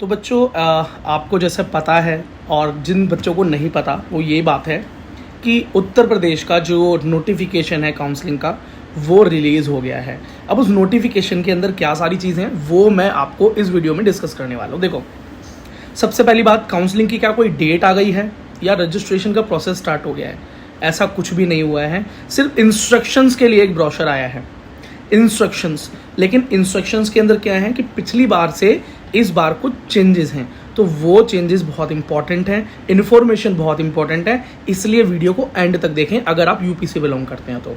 तो बच्चों आपको जैसे पता है और जिन बच्चों को नहीं पता वो ये बात है कि उत्तर प्रदेश का जो नोटिफिकेशन है काउंसलिंग का वो रिलीज़ हो गया है। अब उस नोटिफिकेशन के अंदर क्या सारी चीज़ें हैं वो मैं आपको इस वीडियो में डिस्कस करने वाला हूँ। देखो, सबसे पहली बात, काउंसलिंग की क्या कोई डेट आ गई है या रजिस्ट्रेशन का प्रोसेस स्टार्ट हो गया है? ऐसा कुछ भी नहीं हुआ है। सिर्फ इंस्ट्रक्शंस के लिए एक ब्रोशर आया है, इंस्ट्रक्शंस। लेकिन इंस्ट्रक्शंस के अंदर क्या है कि पिछली बार से इस बार कुछ चेंजेस हैं, तो वो चेंजेस बहुत इंपॉर्टेंट हैं, इन्फॉर्मेशन बहुत इंपॉर्टेंट है, इसलिए वीडियो को एंड तक देखें अगर आप यूपी से बिलोंग करते हैं तो।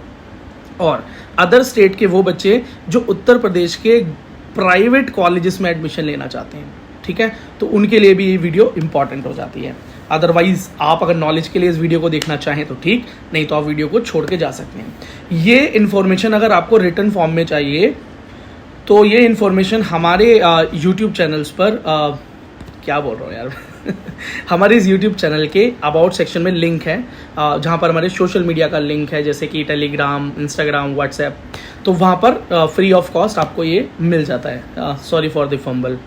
और अदर स्टेट के वो बच्चे जो उत्तर प्रदेश के प्राइवेट कॉलेजेस में एडमिशन लेना चाहते हैं, ठीक है, तो उनके लिए भी ये वीडियो इंपॉर्टेंट हो जाती है। अदरवाइज आप अगर नॉलेज के लिए इस वीडियो को देखना चाहें तो ठीक, नहीं तो आप वीडियो को छोड़ के जा सकते हैं। ये इन्फॉर्मेशन अगर आपको रिटन फॉर्म में चाहिए तो ये इन्फॉर्मेशन हमारे यूट्यूब चैनल्स पर क्या बोल रहा हूँ यार हमारे इस यूट्यूब चैनल के अबाउट सेक्शन में लिंक है, जहाँ पर हमारे सोशल मीडिया का लिंक है, जैसे कि टेलीग्राम, इंस्टाग्राम, व्हाट्सएप। तो वहाँ पर फ्री ऑफ कॉस्ट आपको ये मिल जाता है। Sorry for the fumble.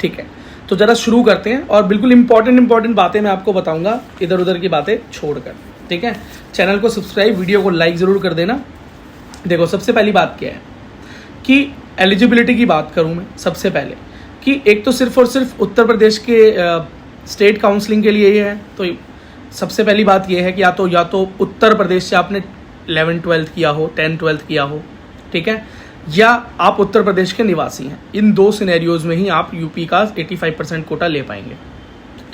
ठीक है, तो ज़रा शुरू करते हैं और बिल्कुल इंपॉर्टेंट बातें मैं आपको बताऊंगा, इधर उधर की बातें छोड़कर। ठीक है, चैनल को सब्सक्राइब, वीडियो को लाइक ज़रूर कर देना। देखो, सबसे पहली बात क्या है कि एलिजिबिलिटी की बात करूं मैं सबसे पहले, कि एक तो सिर्फ और सिर्फ उत्तर प्रदेश के स्टेट काउंसलिंग के लिए ही है। तो सबसे पहली बात यह है कि या तो उत्तर प्रदेश से आपने 11th-12th किया हो, 10th-12th किया हो, ठीक है, या आप उत्तर प्रदेश के निवासी हैं। इन दो सिनेरियोज में ही आप यूपी का 85% कोटा ले पाएंगे।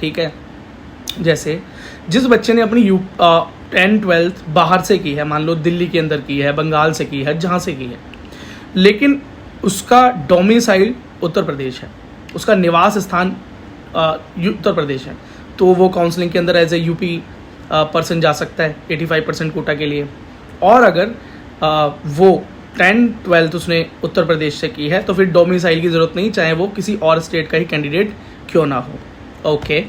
ठीक है, जैसे जिस बच्चे ने अपनी 10th-12th बाहर से की है, मान लो दिल्ली के अंदर की है, बंगाल से की है, जहाँ से की है, लेकिन उसका डोमिसाइल उत्तर प्रदेश है, उसका निवास स्थान उत्तर प्रदेश है, तो वो काउंसलिंग के अंदर एज ए यूपी पर्सन जा सकता है 85% कोटा के लिए। और अगर वो 10th-12th उसने उत्तर प्रदेश से की है तो फिर डोमिसाइल की ज़रूरत नहीं, चाहे वो किसी और स्टेट का ही कैंडिडेट क्यों ना हो। ओके,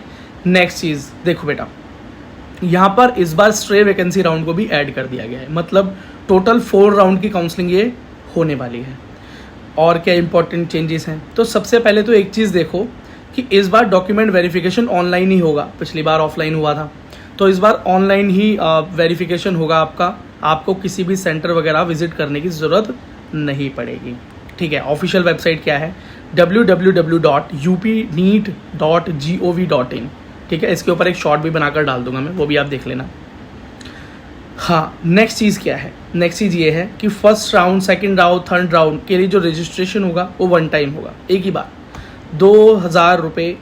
नेक्स्ट चीज़ देखो बेटा, यहाँ पर इस बार स्ट्रे वैकेंसी राउंड को भी ऐड कर दिया गया है, मतलब टोटल 4 राउंड की काउंसलिंग ये होने वाली है। और क्या इंपॉर्टेंट चेंजेस हैं, तो सबसे पहले तो एक चीज़ देखो कि इस बार डॉक्यूमेंट वेरिफिकेशन ऑनलाइन ही होगा। पिछली बार ऑफलाइन हुआ था, तो इस बार ऑनलाइन ही वेरिफिकेशन होगा आपका। आपको किसी भी सेंटर वगैरह विजिट करने की ज़रूरत नहीं पड़ेगी। ठीक है, ऑफिशियल वेबसाइट क्या है, www.upneet.gov.in। ठीक है, इसके ऊपर एक शॉर्ट भी बनाकर डाल दूंगा मैं, वो भी आप देख लेना। हाँ, नेक्स्ट चीज़ क्या है, नेक्स्ट चीज़ ये है कि first round, second round, third round के लिए जो रजिस्ट्रेशन होगा वो 1 टाइम होगा, एक ही बार 2000 रुपये,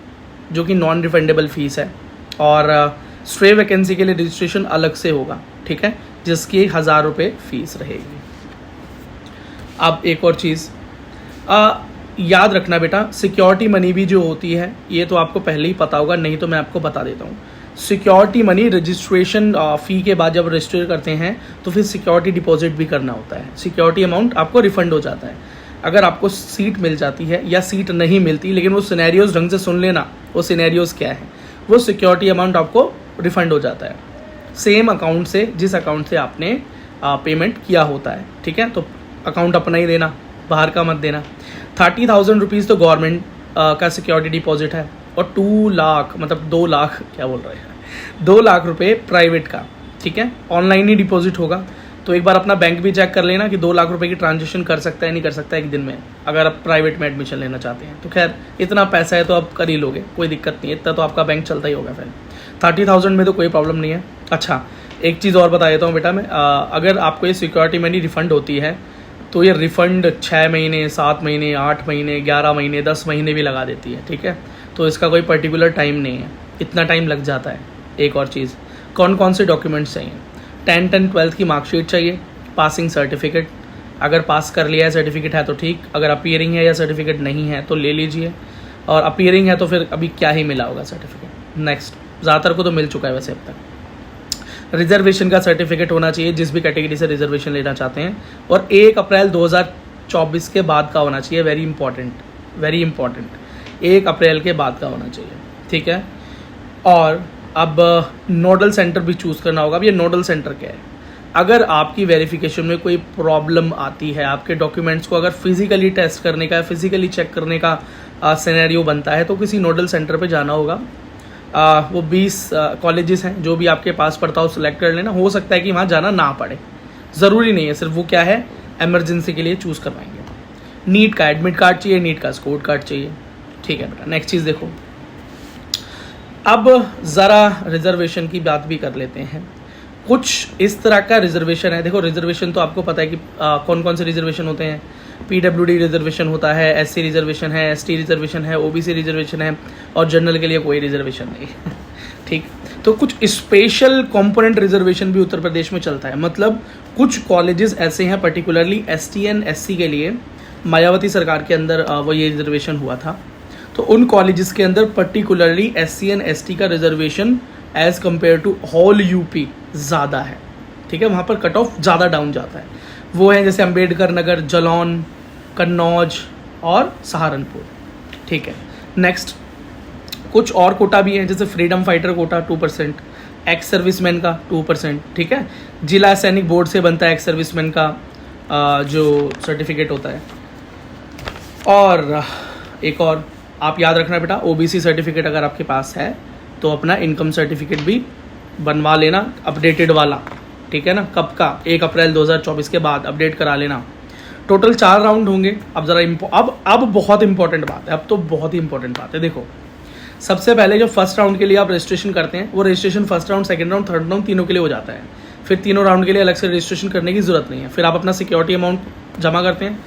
जो कि नॉन रिफंडेबल फीस है। और स्ट्रे वैकेंसी के लिए रजिस्ट्रेशन अलग से होगा, ठीक है, जिसकी 1000 रुपये फीस रहेगी। अब एक और चीज़ याद रखना बेटा, सिक्योरिटी मनी भी जो होती है, ये तो आपको पहले ही पता होगा, नहीं तो मैं आपको बता देता हूँ। सिक्योरिटी मनी रजिस्ट्रेशन फ़ी के बाद जब रजिस्टर करते हैं तो फिर सिक्योरिटी डिपॉजिट भी करना होता है। सिक्योरिटी अमाउंट आपको रिफ़ंड हो जाता है अगर आपको सीट मिल जाती है या सीट नहीं मिलती, लेकिन वो सिनेरियोज ढंग से सुन लेना। वो सिनेरियोज क्या है, वो सिक्योरिटी अमाउंट आपको रिफ़ंड हो जाता है सेम अकाउंट से जिस अकाउंट से आपने पेमेंट किया होता है। ठीक है, तो अकाउंट अपना ही देना, बाहर का मत देना। 30,000 रुपीज़ तो गवर्नमेंट का सिक्योरिटी डिपॉजिट है, और 2 लाख, मतलब 2 लाख, क्या बोल रहे हैं, 2 लाख रुपए प्राइवेट का। ठीक है, ऑनलाइन ही डिपॉजिट होगा। तो एक बार अपना बैंक भी चेक कर लेना कि 2 लाख रुपए की ट्रांजेक्शन कर सकता है नहीं कर सकता एक दिन में, अगर आप प्राइवेट में एडमिशन लेना चाहते हैं। तो खैर इतना पैसा है तो आप कर ही लोगे, कोई दिक्कत नहीं है, इतना तो आपका बैंक चलता ही होगा। फिर 30,000 में तो कोई प्रॉब्लम नहीं है। अच्छा, एक चीज़ और बता देता हूँ बेटा मैं, अगर आपको ये सिक्योरिटी मनी रिफ़ंड होती है तो ये रिफ़ंड 6 महीने, 7 महीने, 8 महीने, 11 महीने, 10 महीने भी लगा देती है। ठीक है, तो इसका कोई पर्टिकुलर टाइम नहीं है, इतना टाइम लग जाता है। एक और चीज़, कौन कौन से डॉक्यूमेंट्स चाहिए, 10th-12th की मार्कशीट चाहिए, पासिंग सर्टिफिकेट, अगर पास कर लिया है सर्टिफिकेट है तो ठीक, अगर अपीयरिंग है या सर्टिफिकेट नहीं है तो ले लीजिए, और अपीयरिंग है तो फिर अभी क्या ही मिला होगा सर्टिफिकेट। नेक्स्ट, ज़्यादातर को तो मिल चुका है वैसे अब तक। रिजर्वेशन का सर्टिफिकेट होना चाहिए जिस भी कैटेगरी से रिजर्वेशन लेना चाहते हैं, और 1 अप्रैल 2024 के बाद का होना चाहिए। वेरी इंपॉर्टेंट, 1 अप्रैल के बाद का होना चाहिए। ठीक है, और अब नोडल सेंटर भी चूज़ करना होगा। अब ये नोडल सेंटर क्या है, अगर आपकी वेरिफिकेशन में कोई प्रॉब्लम आती है, आपके डॉक्यूमेंट्स को अगर फिजिकली टेस्ट करने का, फिजिकली चेक करने का सिनेरियो बनता है तो किसी नोडल सेंटर पे जाना होगा। वो 20 कॉलेजेस हैं जो भी आपके पास पड़ता हो सिलेक्ट कर लेना। हो सकता है कि वहाँ जाना ना पड़े, ज़रूरी नहीं है, सिर्फ वो क्या है इमरजेंसी के लिए चूज़ करवाएंगे। नीट का एडमिट कार्ड चाहिए, नीट का स्कोर कार्ड चाहिए। ठीक है बेटा, नेक्स्ट चीज़ देखो। अब ज़रा रिजर्वेशन की बात भी कर लेते हैं। कुछ इस तरह का रिजर्वेशन है। देखो रिजर्वेशन तो आपको पता है कि कौन कौन से रिजर्वेशन होते हैं। PWD रिजर्वेशन होता है, SC रिजर्वेशन है, ST रिजर्वेशन है, OBC रिजर्वेशन है, और जनरल के लिए कोई रिजर्वेशन नहीं ठीक। तो कुछ स्पेशल कंपोनेंट रिजर्वेशन भी उत्तर प्रदेश में चलता है। मतलब कुछ कॉलेजेस ऐसे हैं पर्टिकुलरली ST एंड SC के लिए, मायावती सरकार के अंदर वो ये रिजर्वेशन हुआ था। तो उन कॉलेजेस के अंदर पर्टिकुलरली SC एंड ST का reservation as compare to whole UP ज़्यादा है। ठीक है, वहाँ पर कट ऑफ ज़्यादा डाउन जाता है। वो है जैसे अंबेडकर नगर, जालौन, कन्नौज और सहारनपुर। ठीक है, नेक्स्ट कुछ और कोटा भी है, जैसे freedom fighter quota 2%, ex serviceman का 2%। ठीक है, जिला सैनिक बोर्ड से बनता है एक्स सर्विसमैन का जो सर्टिफिकेट होता है। और एक और आप याद रखना बेटा, OBC सर्टिफिकेट अगर आपके पास है तो अपना इनकम सर्टिफिकेट भी बनवा लेना, अपडेटेड वाला। ठीक है ना, कब का? 1 अप्रैल 2024 के बाद अपडेट करा लेना। टोटल 4 राउंड होंगे। अब ज़रा अब बहुत इंपॉर्टेंट बात है, अब तो बहुत ही इंपॉर्टेंट बात है। देखो सबसे पहले जो फर्स्ट राउंड के लिए आप रजिस्ट्रेशन करते हैं, वो registration first round, second round, third round तीनों के लिए हो जाता है। फिर तीनों राउंड के लिए अलग से रजिस्ट्रेशन करने की ज़रूरत नहीं है। फिर आप अपना सिक्योरिटी अमाउंट जमा करते हैं,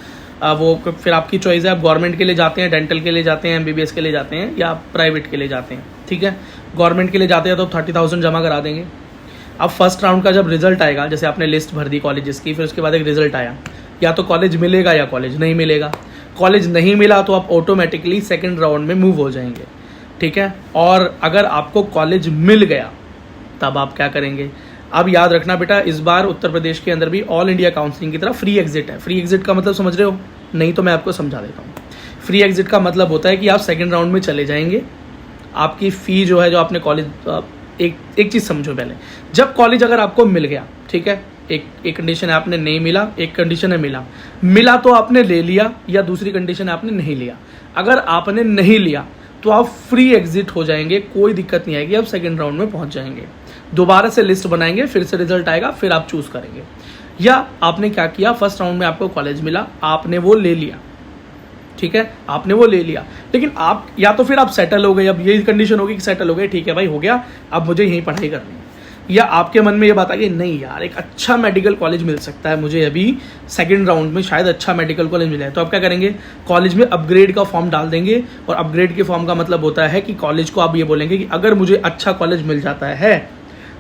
वो फिर आपकी चॉइस है, आप गवर्नमेंट के लिए जाते हैं, डेंटल के लिए जाते हैं, MBBS के लिए जाते हैं, या प्राइवेट के लिए जाते हैं। ठीक है, गवर्नमेंट के लिए जाते हैं तो 30,000 जमा करा देंगे। अब फर्स्ट राउंड का जब रिजल्ट आएगा, जैसे आपने लिस्ट भर दी कॉलेजेस की, फिर उसके बाद एक रिजल्ट आया, या तो कॉलेज मिलेगा या कॉलेज नहीं मिलेगा। कॉलेज नहीं मिला तो आप ऑटोमेटिकली सेकंड राउंड में मूव हो जाएंगे। ठीक है, और अगर आपको कॉलेज मिल गया तब आप क्या करेंगे? अब याद रखना बेटा, इस बार उत्तर प्रदेश के अंदर भी ऑल इंडिया काउंसलिंग की तरफ फ्री एग्जिट है। फ्री एग्जिट का मतलब समझ रहे हो? नहीं तो मैं आपको समझा देता हूँ। फ्री एग्जिट का मतलब होता है कि आप सेकंड राउंड में चले जाएंगे। आपकी फ़ी जो है, जो आपने कॉलेज, एक चीज़ समझो पहले, जब कॉलेज अगर आपको मिल गया, ठीक है, एक कंडीशन है आपने नहीं मिला, एक कंडीशन है मिला तो आपने ले लिया, या दूसरी कंडीशन है आपने नहीं लिया। अगर आपने नहीं लिया तो आप फ्री एग्जिट हो जाएंगे, कोई दिक्कत नहीं आएगी, आप सेकंड राउंड में पहुंच जाएंगे। दोबारा से लिस्ट बनाएंगे, फिर से रिजल्ट आएगा, फिर आप चूज़ करेंगे। या आपने क्या किया, फर्स्ट राउंड में आपको कॉलेज मिला, आपने वो ले लिया। ठीक है, आपने वो ले लिया, लेकिन आप या तो फिर आप सेटल हो गए, अब यही कंडीशन होगी कि सेटल हो गए, ठीक है भाई हो गया, अब मुझे यहीं पढ़ाई करनी है। या आपके मन में ये बात आ गई, नहीं यार एक अच्छा मेडिकल कॉलेज मिल सकता है मुझे, अभी सेकंड राउंड में शायद अच्छा मेडिकल कॉलेज मिला है, तो आप क्या करेंगे, कॉलेज में अपग्रेड का फॉर्म डाल देंगे। और अपग्रेड के फॉर्म का मतलब होता है कि कॉलेज को आप ये बोलेंगे कि अगर मुझे अच्छा कॉलेज मिल जाता है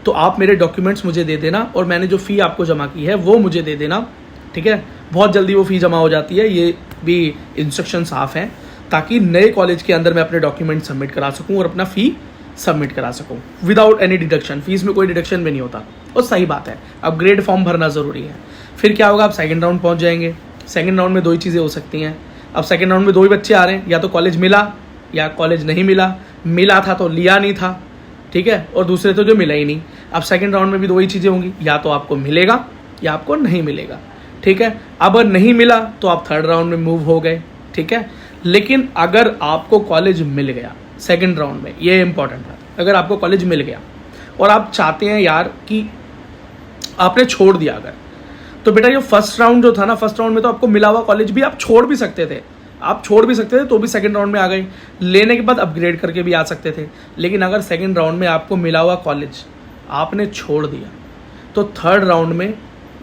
तो आप मेरे डॉक्यूमेंट्स मुझे दे देना, और मैंने जो फ़ी आपको जमा की है वो मुझे दे देना। ठीक है, बहुत जल्दी वो फ़ी जमा हो जाती है, ये भी इंस्ट्रक्शन साफ हैं, ताकि नए कॉलेज के अंदर मैं अपने डॉक्यूमेंट सबमिट करा सकूं और अपना फ़ी सबमिट करा सकूं विदाउट एनी डिडक्शन। फीस में कोई डिडक्शन भी नहीं होता, और सही बात है, अपग्रेड फॉर्म भरना ज़रूरी है। फिर क्या होगा, आप सेकंड राउंड पहुंच जाएंगे। सेकंड राउंड में 2 ही चीज़ें हो सकती हैं। अब सेकंड राउंड में 2 ही बच्चे आ रहे हैं, या तो कॉलेज मिला या कॉलेज नहीं मिला। मिला था तो लिया नहीं था, ठीक है, और दूसरे तो जो मिला ही नहीं। अब सेकंड राउंड में भी 2 ही चीज़ें होंगी, या तो आपको मिलेगा या आपको नहीं मिलेगा। ठीक है, अब अगर नहीं मिला तो आप थर्ड राउंड में मूव हो गए। ठीक है, लेकिन अगर आपको कॉलेज मिल गया सेकंड राउंड में, ये इंपॉर्टेंट है, अगर आपको कॉलेज मिल गया और आप चाहते हैं यार कि आपने छोड़ दिया अगर, तो बेटा ये फर्स्ट राउंड जो था ना, फर्स्ट राउंड में तो आपको मिला हुआ कॉलेज भी आप छोड़ भी सकते थे, तो भी सेकंड राउंड में आ गए, लेने के बाद अपग्रेड करके भी आ सकते थे। लेकिन अगर सेकंड राउंड में आपको मिला हुआ कॉलेज आपने छोड़ दिया, तो थर्ड राउंड में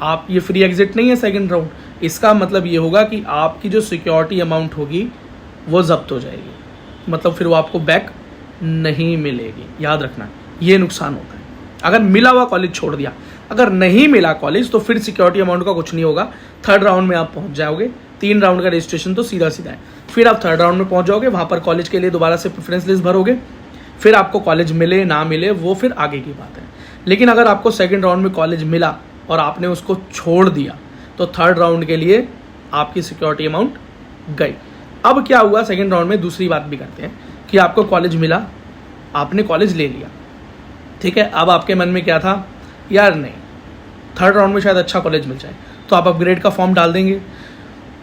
आप, ये फ्री एग्जिट नहीं है सेकंड राउंड, इसका मतलब ये होगा कि आपकी जो सिक्योरिटी अमाउंट होगी वो जब्त हो जाएगी, मतलब फिर वो आपको बैक नहीं मिलेगी। याद रखना, ये नुकसान होता है अगर मिला हुआ कॉलेज छोड़ दिया। अगर नहीं मिला कॉलेज तो फिर सिक्योरिटी अमाउंट का कुछ नहीं होगा, थर्ड राउंड में आप पहुंच जाओगे। 3 राउंड का रजिस्ट्रेशन तो सीधा है, फिर आप थर्ड राउंड में पहुंच जाओगे, वहाँ पर कॉलेज के लिए दोबारा से प्रेफरेंस लिस्ट भरोगे, फिर आपको कॉलेज मिले ना मिले वो फिर आगे की बात है। लेकिन अगर आपको सेकंड राउंड में कॉलेज मिला और आपने उसको छोड़ दिया, तो थर्ड राउंड के लिए आपकी सिक्योरिटी अमाउंट गई। अब क्या हुआ, सेकंड राउंड में दूसरी बात भी करते हैं कि आपको कॉलेज मिला, आपने कॉलेज ले लिया, ठीक है, अब आपके मन में क्या था, यार नहीं थर्ड राउंड में शायद अच्छा कॉलेज मिल जाए, तो आप अपग्रेड का फॉर्म डाल देंगे।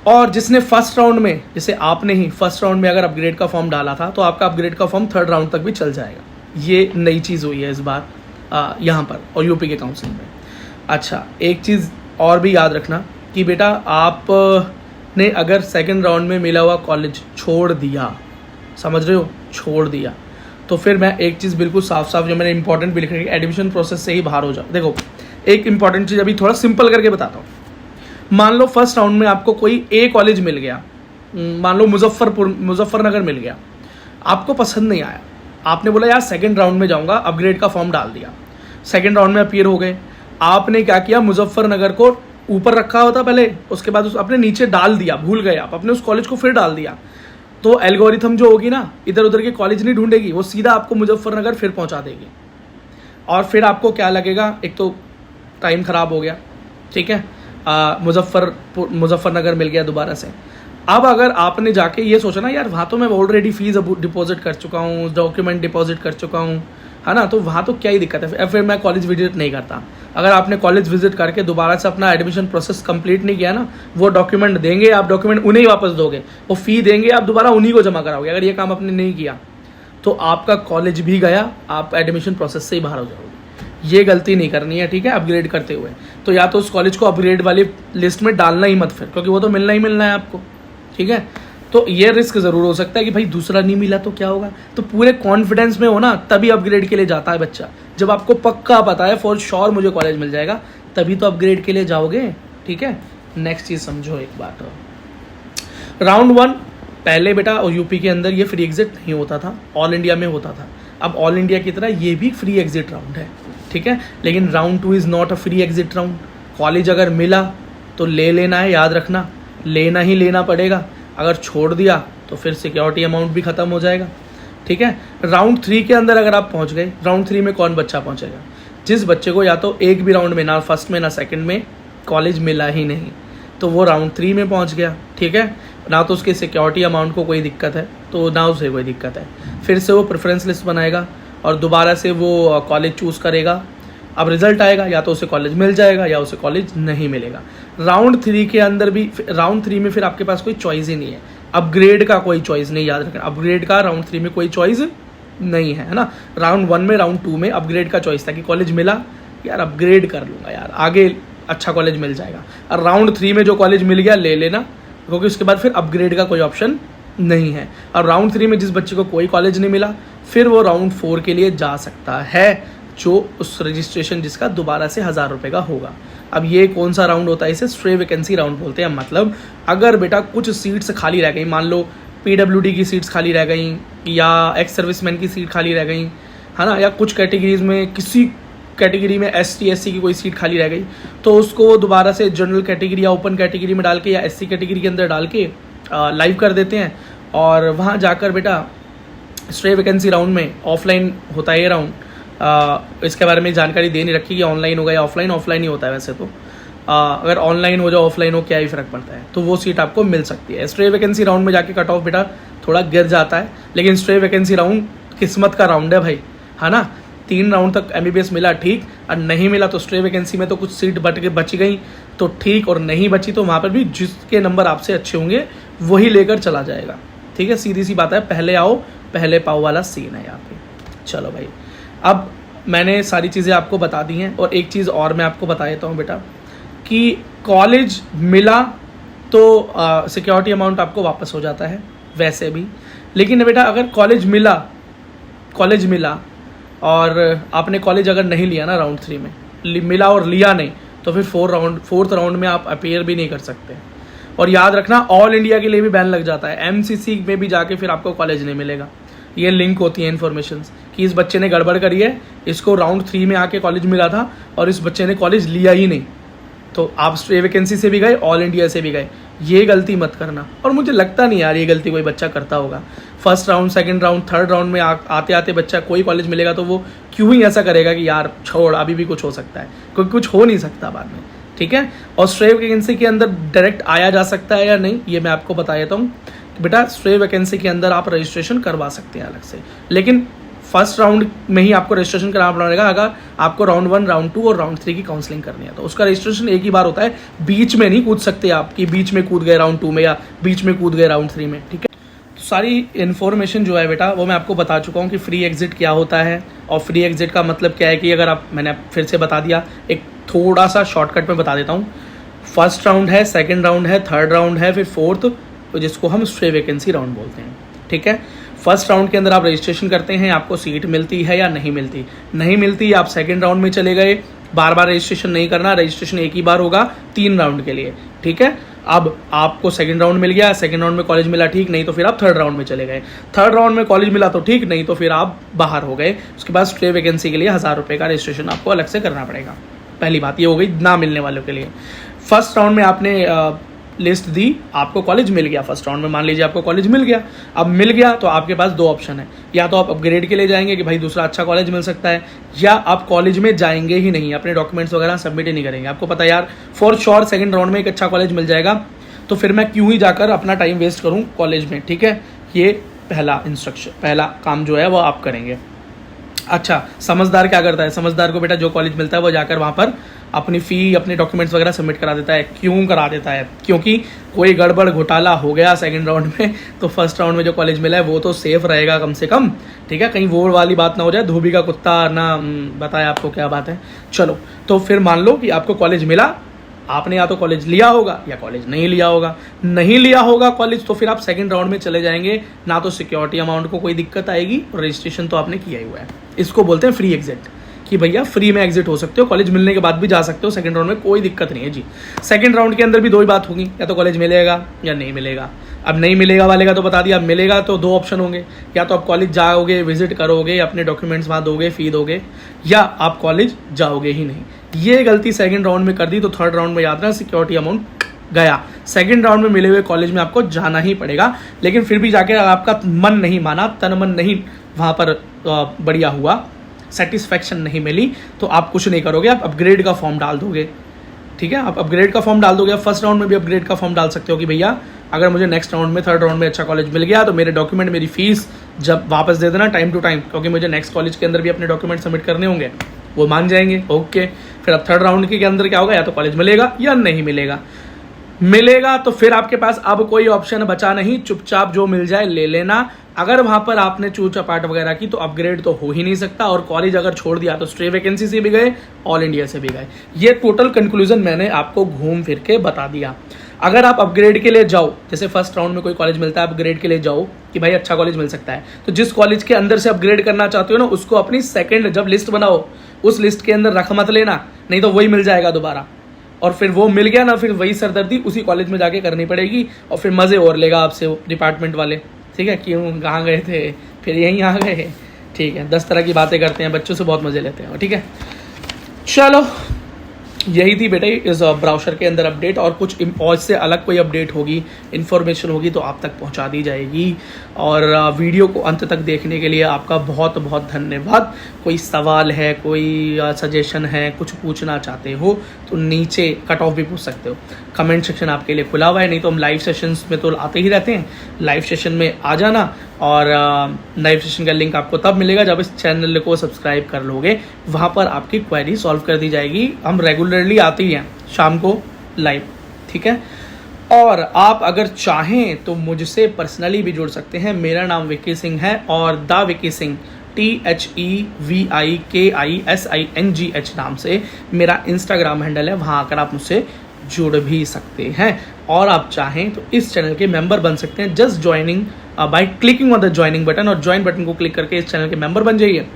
और जिसने फर्स्ट राउंड में, जैसे आपने ही फर्स्ट राउंड में अगर अपग्रेड का फॉर्म डाला था तो आपका अपग्रेड का फॉर्म थर्ड राउंड तक भी चल जाएगा। ये नई चीज़ हुई है इस बार यहाँ पर और यूपी के काउंसलिंग में। अच्छा, एक चीज़ और भी याद रखना कि बेटा आपने अगर सेकंड राउंड में मिला हुआ कॉलेज छोड़ दिया, समझ रहे हो, छोड़ दिया, तो फिर मैं एक चीज़ बिल्कुल साफ साफ जो मैंने इंपॉर्टेंट भी लिख रही है, एडमिशन प्रोसेस से ही बाहर हो जाओ। देखो एक इंपॉर्टेंट चीज़ अभी थोड़ा सिंपल करके बताता हूँ। मान लो फर्स्ट राउंड में आपको कोई ए कॉलेज मिल गया, मान लो मुजफ्फरनगर मिल गया, आपको पसंद नहीं आया, आपने बोला यार सेकंड राउंड में जाऊंगा, अपग्रेड का फॉर्म डाल दिया, सेकंड राउंड में अपीयर हो गए, आपने क्या किया, मुजफ्फरनगर को ऊपर रखा होता पहले, उसके बाद आपने नीचे डाल दिया, भूल गए आप, अपने उस कॉलेज को फिर डाल दिया, तो एल्गोरिथम जो होगी ना, इधर उधर के कॉलेज नहीं ढूंढेगी, वो सीधा आपको मुजफ्फरनगर फिर पहुंचा देगी। और फिर आपको क्या लगेगा, एक तो टाइम खराब हो गया, ठीक है, मुजफ्फरनगर मिल गया दोबारा से। अब अगर आपने जाके ये सोचा ना यार वहाँ तो मैं ऑलरेडी फीस डिपॉजिट कर चुका हूँ, डॉक्यूमेंट डिपॉजिट कर चुका हूँ, है ना, तो वहाँ तो क्या ही दिक्कत है, फिर मैं कॉलेज विजिट नहीं करता। अगर आपने कॉलेज विजिट करके दोबारा से अपना एडमिशन प्रोसेस कंप्लीट नहीं किया ना, वो डॉक्यूमेंट देंगे, आप डॉक्यूमेंट उन्हें ही वापस दोगे, वो फ़ी देंगे, आप दोबारा उन्हीं को जमा कराओगे। अगर ये काम आपने नहीं किया तो आपका कॉलेज भी गया, आप एडमिशन प्रोसेस से ही बाहर हो जाओगे। ये गलती नहीं करनी है, ठीक है, अपग्रेड करते हुए। तो या तो उस कॉलेज को अपग्रेड वाली लिस्ट में डालना ही मत फिर, क्योंकि वो तो मिलना ही मिलना है आपको, ठीक है। तो ये रिस्क ज़रूर हो सकता है कि भाई दूसरा नहीं मिला तो क्या होगा, तो पूरे कॉन्फिडेंस में हो ना तभी अपग्रेड के लिए जाता है बच्चा। जब आपको पक्का पता है फॉर श्योर मुझे कॉलेज मिल जाएगा, तभी तो अपग्रेड के लिए जाओगे, ठीक है। नेक्स्ट चीज़ समझो एक बात, राउंड 1 पहले बेटा और यूपी के अंदर ये फ्री एग्जिट नहीं होता था, ऑल इंडिया में होता था। अब ऑल इंडिया की तरह ये भी फ्री एग्जिट राउंड है, ठीक है, लेकिन round 2 is not a free exit round. College अगर मिला तो ले लेना है, याद रखना, लेना ही लेना पड़ेगा। अगर छोड़ दिया तो फिर सिक्योरिटी अमाउंट भी ख़त्म हो जाएगा, ठीक है। राउंड 3 के अंदर अगर आप पहुंच गए, राउंड 3 में कौन बच्चा पहुंचेगा, जिस बच्चे को या तो एक भी राउंड में, ना फर्स्ट में ना सेकंड में कॉलेज मिला ही नहीं, तो वो राउंड 3 में पहुंच गया, ठीक है। ना तो उसके सिक्योरिटी अमाउंट को कोई दिक्कत है, तो ना उसे कोई दिक्कत है, फिर से वो प्रेफरेंस लिस्ट बनाएगा और दोबारा से वो कॉलेज चूज़ करेगा। अब रिजल्ट आएगा, या तो उसे कॉलेज मिल जाएगा या उसे कॉलेज नहीं मिलेगा। राउंड 3 के अंदर भी, राउंड 3 में फिर आपके पास कोई चॉइस ही नहीं है, अपग्रेड का कोई चॉइस नहीं, याद रखना, अपग्रेड का राउंड 3 में कोई चॉइस नहीं है ना। राउंड 1 में, राउंड 2 में अपग्रेड का चॉइस था कि कॉलेज मिला यार अपग्रेड कर लूँगा यार, आगे अच्छा कॉलेज मिल जाएगा। और राउंड 3 में जो कॉलेज मिल गया ले लेना, क्योंकि उसके बाद फिर अपग्रेड का कोई ऑप्शन नहीं है। और राउंड 3 में जिस बच्चे को कोई कॉलेज नहीं मिला, फिर वो राउंड 4 के लिए जा सकता है, जो उस रजिस्ट्रेशन जिसका दोबारा से 1000 रुपये का होगा। अब ये कौन सा राउंड होता है, इसे स्ट्रे वैकेंसी राउंड बोलते हैं। मतलब अगर बेटा कुछ सीट्स खाली रह गई, मान लो पीडब्ल्यूडी की सीट्स खाली रह गई या एक्स सर्विसमैन की सीट खाली रह गई, है ना, या कुछ कैटेगरीज में, किसी कैटेगरी में ST SC की कोई सीट खाली रह गई, तो उसको दोबारा से जनरल कैटेगरी या ओपन कैटेगरी में डाल के या SC कैटेगरी के अंदर डाल के लाइव कर देते हैं। और वहाँ जाकर बेटा स्ट्रे वैकेंसी राउंड में, ऑफलाइन होता है ये राउंड, इसके बारे में जानकारी दे नहीं रखी कि ऑनलाइन होगा या ऑफलाइन, ऑफलाइन ही होता है वैसे तो। अगर ऑनलाइन हो जाए ऑफलाइन हो, क्या ही फ़र्क पड़ता है, तो वो सीट आपको मिल सकती है। स्ट्रे वैकेंसी राउंड में जाके कट ऑफ बेटा थोड़ा गिर जाता है, लेकिन स्ट्रे वैकेंसी राउंड किस्मत का राउंड है भाई, है ना। 3 राउंड तक MBBS मिला ठीक, और नहीं मिला तो स्ट्रे वैकेंसी में तो कुछ सीट बची गई तो ठीक, और नहीं बची तो वहाँ पर भी जिसके नंबर आपसे अच्छे होंगे वही लेकर चला जाएगा, ठीक है। सीधी सी बात है, पहले आओ पहले पाओ वाला सीन है यहाँ पे। चलो भाई, अब मैंने सारी चीज़ें आपको बता दी हैं, और एक चीज़ और मैं आपको बता देता हूँ बेटा कि कॉलेज मिला तो सिक्योरिटी अमाउंट आपको वापस हो जाता है वैसे भी। लेकिन बेटा अगर कॉलेज मिला और आपने कॉलेज अगर नहीं लिया ना राउंड 3 में, मिला और लिया नहीं, तो फिर फोर्थ राउंड में आप अपीयर भी नहीं कर सकते। और याद रखना, ऑल इंडिया के लिए भी बैन लग जाता है, MCC में भी जाके फिर आपको कॉलेज नहीं मिलेगा। ये लिंक होती है इन्फॉर्मेशन कि इस बच्चे ने गड़बड़ करी है, इसको राउंड 3 में आके कॉलेज मिला था और इस बच्चे ने कॉलेज लिया ही नहीं, तो आप स्ट्रे वैकेंसी से भी गए, ऑल इंडिया से भी गए, ये गलती मत करना। और मुझे लगता नहीं यार ये गलती कोई बच्चा करता होगा। First round, second round, third round में आते आते बच्चा कोई कॉलेज मिलेगा तो वो क्यों ही ऐसा करेगा कि यार छोड़ अभी भी कुछ हो सकता है, क्योंकि कुछ हो नहीं सकता बाद में, ठीक है। और स्ट्रे वैकेंसी के अंदर डायरेक्ट आया जा सकता है या नहीं, ये मैं आपको बता देता हूँ। बेटा स्ट्रे वैकेंसी के अंदर आप रजिस्ट्रेशन करवा सकते हैं अलग से, लेकिन फर्स्ट राउंड में ही आपको रजिस्ट्रेशन कराना पड़ेगा अगर आपको राउंड 1, राउंड 2 और राउंड 3 की काउंसलिंग करनी है। तो उसका रजिस्ट्रेशन एक ही बार होता है, बीच में नहीं कूद सकते आप कि बीच में कूद गए राउंड 2 में या बीच में कूद गए राउंड 3 में, ठीक है। तो सारी इन्फॉर्मेशन जो है बेटा वो मैं आपको बता चुका हूँ कि फ्री एग्जिट क्या होता है, और फ्री एग्जिट का मतलब क्या है कि अगर आप, मैंने फिर से बता दिया, एक थोड़ा सा शॉर्टकट में बता देता हूँ। फर्स्ट राउंड है, सेकंड राउंड है, थर्ड राउंड है, फिर फोर्थ, जिसको हम स्ट्रे वैकेंसी राउंड बोलते हैं, ठीक है। फर्स्ट राउंड के अंदर आप रजिस्ट्रेशन करते हैं, आपको सीट मिलती है या नहीं मिलती, नहीं मिलती आप सेकंड राउंड में चले गए, बार बार रजिस्ट्रेशन नहीं करना, रजिस्ट्रेशन एक ही बार होगा 3 राउंड के लिए, ठीक है। अब आपको सेकंड राउंड मिल गया, सेकंड राउंड में कॉलेज मिला, ठीक, नहीं तो फिर आप थर्ड राउंड में चले गए, थर्ड राउंड में कॉलेज मिला तो ठीक, नहीं तो फिर आप बाहर हो गए। उसके बाद स्ट्रे वैकेंसी के लिए 1000 रुपये का रजिस्ट्रेशन आपको अलग से करना पड़ेगा। पहली बात ये हो गई ना मिलने वालों के लिए। फर्स्ट राउंड में आपने लिस्ट दी, आपको कॉलेज मिल गया, फर्स्ट राउंड में मान लीजिए आपको कॉलेज मिल गया। अब मिल गया तो आपके पास 2 ऑप्शन है, या तो आप अपग्रेड के लिए जाएंगे कि भाई दूसरा अच्छा कॉलेज मिल सकता है, या आप कॉलेज में जाएंगे ही नहीं, अपने डॉक्यूमेंट्स वगैरह सबमिट ही नहीं करेंगे। आपको पता है यार फॉर श्योर सेकंड राउंड में एक अच्छा कॉलेज मिल जाएगा, तो फिर मैं क्यों ही जाकर अपना टाइम वेस्ट करूँ कॉलेज में, ठीक है। ये पहला इंस्ट्रक्शन, पहला काम जो है वो आप करेंगे। अच्छा, समझदार क्या करता है, समझदार को बेटा जो कॉलेज मिलता है वो जाकर वहाँ पर अपनी फ़ी, अपने डॉक्यूमेंट्स वगैरह सबमिट करा देता है। क्यों करा देता है? क्योंकि कोई गड़बड़ घोटाला हो गया सेकंड राउंड में तो फर्स्ट राउंड में जो कॉलेज मिला है वो तो सेफ रहेगा कम से कम, ठीक है। कहीं वो वाली बात ना हो जाए, धोबी का कुत्ता ना बताए आपको क्या बात है। चलो, तो फिर मान लो कि आपको कॉलेज मिला, आपने या तो कॉलेज लिया होगा या कॉलेज नहीं लिया होगा। नहीं लिया होगा कॉलेज तो फिर आप सेकंड राउंड में चले जाएंगे, ना तो सिक्योरिटी अमाउंट को कोई दिक्कत आएगी और रजिस्ट्रेशन तो आपने किया ही हुआ है। इसको बोलते हैं फ्री एग्जिट, कि भैया फ्री में एग्जिट हो सकते हो, कॉलेज मिलने के बाद भी जा सकते हो सेकंड राउंड में, कोई दिक्कत नहीं है जी। सेकंड राउंड के अंदर भी 2 ही बात होगी, या तो कॉलेज मिलेगा या नहीं मिलेगा। अब नहीं मिलेगा वाले का तो बता दिया, अब मिलेगा तो 2 ऑप्शन होंगे, या तो आप कॉलेज जाओगे, विजिट करोगे, अपने डॉक्यूमेंट्स वहाँ दोगे, फी दोगे, या आप कॉलेज जाओगे ही नहीं। ये गलती सेकंड राउंड में कर दी तो थर्ड राउंड में याद रखना सिक्योरिटी अमाउंट गया। सेकंड राउंड में मिले हुए कॉलेज में आपको जाना ही पड़ेगा, लेकिन फिर भी जाके आपका मन नहीं माना, तन मन नहीं वहाँ पर बढ़िया हुआ, सेटिस्फैक्शन नहीं मिली, तो आप कुछ नहीं करोगे, आप अपग्रेड का फॉर्म डाल दोगे, ठीक है। आप अपग्रेड का फॉर्म डाल दोगे। आप फर्स्ट राउंड में भी अपग्रेड का फॉर्म डाल सकते हो कि भैया अगर मुझे नेक्स्ट राउंड में, थर्ड राउंड में अच्छा कॉलेज मिल गया तो मेरे डॉक्यूमेंट, मेरी फीस जब वापस दे देना टाइम टू टाइम, क्योंकि मुझे नेक्स्ट कॉलेज के अंदर भी अपने डॉक्यूमेंट सबमिट करने होंगे। वो मान जाएंगे, ओके। फिर अब थर्ड राउंड के अंदर क्या होगा, या तो कॉलेज मिलेगा या नहीं मिलेगा। मिलेगा तो फिर आपके पास अब कोई ऑप्शन बचा नहीं, चुपचाप जो मिल जाए ले लेना। अगर वहां पर आपने चूच चपाट वगैरह की तो अपग्रेड तो हो ही नहीं सकता, और कॉलेज अगर छोड़ दिया तो स्ट्रे वैकेंसी से भी गए, ऑल इंडिया से भी गए। ये टोटल कंक्लूजन मैंने आपको घूम फिर के बता दिया। अगर आप अपग्रेड के लिए जाओ, जैसे फर्स्ट राउंड में कोई कॉलेज मिलता है, अपग्रेड के लिए जाओ कि भाई अच्छा कॉलेज मिल सकता है, तो जिस कॉलेज के अंदर से अपग्रेड करना चाहते हो ना, उसको अपनी सेकंड जब लिस्ट बनाओ उस लिस्ट के अंदर रख मत लेना, नहीं तो वही मिल जाएगा दोबारा, और फिर वो मिल गया ना, फिर वही सरदर्दी उसी कॉलेज में जाके करनी पड़ेगी, और फिर मज़े और लेगा आपसे वो डिपार्टमेंट वाले, ठीक है। क्यों, कहाँ गए थे, फिर यहीं आ गए, ठीक है। 10 तरह की बातें करते हैं, बच्चों से बहुत मज़े लेते हैं, ठीक है। चलो, यही थी बेटे इस ब्राउज़र के अंदर अपडेट, और कुछ इससे अलग कोई अपडेट होगी, इन्फॉर्मेशन होगी तो आप तक पहुंचा दी जाएगी। और वीडियो को अंत तक देखने के लिए आपका बहुत बहुत धन्यवाद। कोई सवाल है, कोई सजेशन है, कुछ पूछना चाहते हो तो नीचे कट ऑफ भी पूछ सकते हो, कमेंट सेक्शन आपके लिए खुला हुआ है। नहीं तो हम लाइव सेशंस में तो आते ही रहते हैं, लाइव सेशन में आ जाना, और लाइव सेशन का लिंक आपको तब मिलेगा जब इस चैनल को सब्सक्राइब कर लोगे, वहाँ पर आपकी क्वेरी सॉल्व कर दी जाएगी। हम रेगुलरली आती हैं शाम को लाइव, ठीक है। और आप अगर चाहें तो मुझसे पर्सनली भी जुड़ सकते हैं। मेरा नाम विकी सिंह है, और द विकी सिंह THEVIKISINGH नाम से मेरा इंस्टाग्राम हैंडल है, वहाँ आकर आप मुझसे जुड़ भी सकते हैं। और आप चाहें तो इस चैनल के मेंबर बन सकते हैं, just joining by clicking on the joining button, और ज्वाइन बटन को क्लिक करके इस चैनल के मेंबर बन जाइए।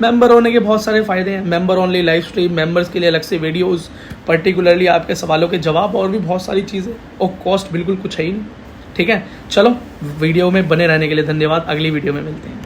मेंबर होने के बहुत सारे फ़ायदे हैं, member only live stream, members के लिए अलग से वीडियोस, पर्टिकुलरली आपके सवालों के जवाब, और भी बहुत सारी चीज़ें, और कॉस्ट बिल्कुल कुछ है ही नहीं, ठीक है। चलो, वीडियो में बने रहने के लिए धन्यवाद, अगली वीडियो में मिलते हैं।